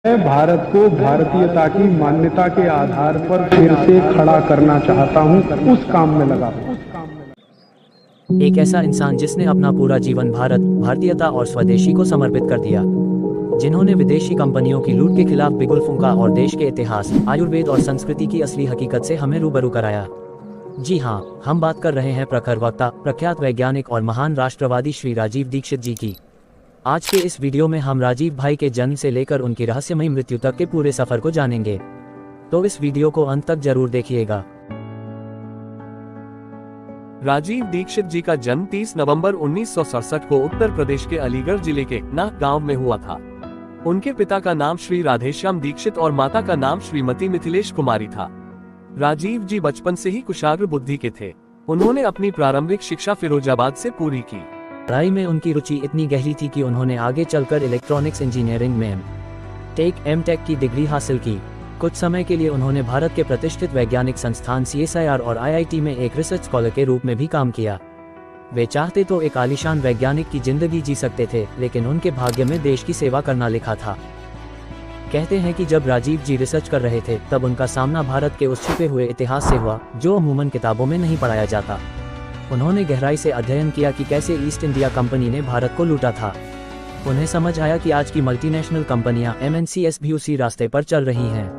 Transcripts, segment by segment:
मैं भारत को भारतीयता की मान्यता के आधार पर फिर से खड़ा करना चाहता हूं, उस काम में लगा हूं। एक ऐसा इंसान जिसने अपना पूरा जीवन भारत, भारतीयता और स्वदेशी को समर्पित कर दिया, जिन्होंने विदेशी कंपनियों की लूट के खिलाफ बिगुल फूंका और देश के इतिहास, आयुर्वेद और संस्कृति की असली हकीकत से हमें रूबरू कराया। जी हाँ, हम बात कर रहे हैं प्रखर वक्ता, प्रख्यात वैज्ञानिक और महान राष्ट्रवादी श्री राजीव दीक्षित जी की। आज के इस वीडियो में हम राजीव भाई के जन्म से लेकर उनकी रहस्यमयी मृत्यु तक के पूरे सफर को जानेंगे, तो इस वीडियो को अंत तक जरूर देखिएगा। राजीव दीक्षित जी का जन्म 30 नवंबर 1967 को उत्तर प्रदेश के अलीगढ़ जिले के नाह गांव में हुआ था। उनके पिता का नाम श्री राधेश्याम दीक्षित और माता का नाम श्रीमती मिथिलेश कुमारी था। राजीव जी बचपन से ही कुशाग्र बुद्धि के थे। उन्होंने अपनी प्रारंभिक शिक्षा फिरोजाबाद से पूरी की। पढ़ाई में उनकी रुचि इतनी गहरी थी कि उन्होंने आगे चलकर इलेक्ट्रॉनिक्स इंजीनियरिंग में एम.टेक की डिग्री हासिल की। कुछ समय के लिए उन्होंने भारत के प्रतिष्ठित वैज्ञानिक संस्थान CSIR और IIT में एक रिसर्च स्कॉलर के रूप में भी काम किया। वे चाहते तो एक आलीशान वैज्ञानिक की जिंदगी जी सकते थे, लेकिन उनके भाग्य में देश की सेवा करना लिखा था। कहते हैं कि जब राजीव जी रिसर्च कर रहे थे, तब उनका सामना भारत के उस छिपे हुए इतिहास से हुआ जो अमूमन किताबों में नहीं पढ़ाया जाता। उन्होंने गहराई से अध्ययन किया कि कैसे ईस्ट इंडिया कंपनी ने भारत को लूटा था। उन्हें समझ आया कि आज की मल्टीनेशनल कंपनियां MNCs भी उसी रास्ते पर चल रही हैं।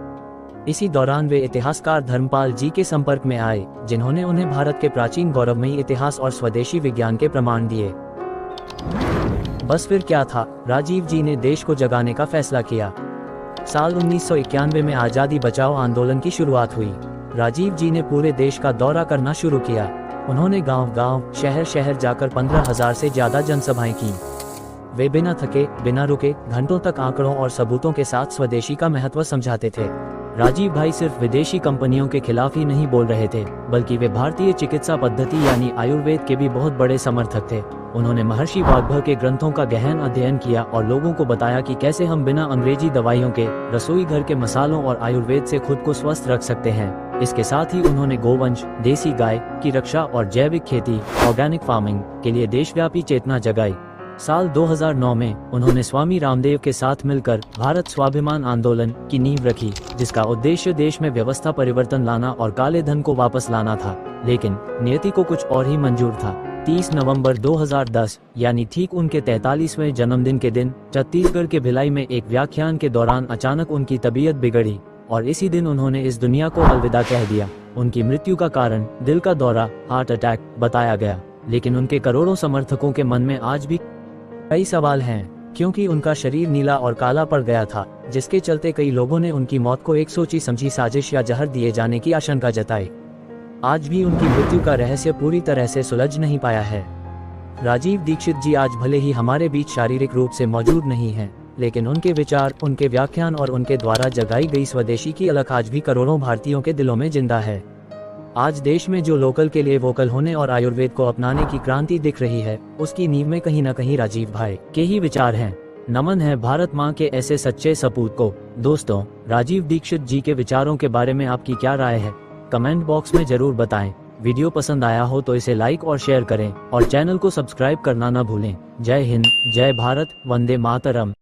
इसी दौरान वे इतिहासकार धर्मपाल जी के संपर्क में आए, जिन्होंने उन्हें भारत के प्राचीन गौरवमयी इतिहास और स्वदेशी विज्ञान के प्रमाण दिए। बस फिर क्या था, राजीव जी ने देश को जगाने का फैसला किया। साल 1991 में आज़ादी बचाओ आंदोलन की शुरुआत हुई। राजीव जी ने पूरे देश का दौरा करना शुरू किया। उन्होंने गांव-गांव, शहर-शहर जाकर 15,000 से ज्यादा जनसभाएं की। वे बिना थके, बिना रुके, घंटों तक आंकड़ों और सबूतों के साथ स्वदेशी का महत्व समझाते थे। राजीव भाई सिर्फ विदेशी कंपनियों के खिलाफ ही नहीं बोल रहे थे, बल्कि वे भारतीय चिकित्सा पद्धति यानी आयुर्वेद के भी बहुत बड़े समर्थक थे। उन्होंने महर्षि वाग्भट के ग्रंथों का गहन अध्ययन किया और लोगों को बताया कि कैसे हम बिना अंग्रेजी दवाइयों के, रसोई घर के मसालों और आयुर्वेद से खुद को स्वस्थ रख सकते हैं। इसके साथ ही उन्होंने गोवंश, देसी गाय की रक्षा और जैविक खेती, ऑर्गेनिक फार्मिंग के लिए देशव्यापी चेतना जगाई। साल 2009 में उन्होंने स्वामी रामदेव के साथ मिलकर भारत स्वाभिमान आंदोलन की नींव रखी, जिसका उद्देश्य देश में व्यवस्था परिवर्तन लाना और काले धन को वापस लाना था। लेकिन नियति को कुछ और ही मंजूर था। 30 नवंबर 2010 यानी ठीक उनके 43वें जन्मदिन के दिन छत्तीसगढ़ के भिलाई में एक व्याख्यान के दौरान अचानक उनकी तबीयत बिगड़ी और इसी दिन उन्होंने इस दुनिया को अलविदा कह दिया। उनकी मृत्यु का कारण दिल का दौरा, हार्ट अटैक बताया गया, लेकिन उनके करोड़ों समर्थकों के मन में आज भी कई सवाल हैं, क्योंकि उनका शरीर नीला और काला पड़ गया था, जिसके चलते कई लोगों ने उनकी मौत को एक सोची समझी साजिश या जहर दिए जाने की आशंका जताई। आज भी उनकी मृत्यु का रहस्य पूरी तरह से सुलझ नहीं पाया है। राजीव दीक्षित जी आज भले ही हमारे बीच शारीरिक रूप से मौजूद नहीं हैं, लेकिन उनके विचार, उनके व्याख्यान और उनके द्वारा जगाई गई स्वदेशी की अलख आज भी करोड़ों भारतीयों के दिलों में जिंदा है। आज देश में जो लोकल के लिए वोकल होने और आयुर्वेद को अपनाने की क्रांति दिख रही है, उसकी नींव में कहीं न कहीं राजीव भाई के ही विचार हैं। नमन है भारत माँ के ऐसे सच्चे सपूत को। दोस्तों, राजीव दीक्षित जी के विचारों के बारे में आपकी क्या राय है, कमेंट बॉक्स में जरूर बताएं। वीडियो पसंद आया हो तो इसे लाइक और शेयर करें और चैनल को सब्सक्राइब करना न भूलें। जय हिंद, जय भारत, वंदे मातरम।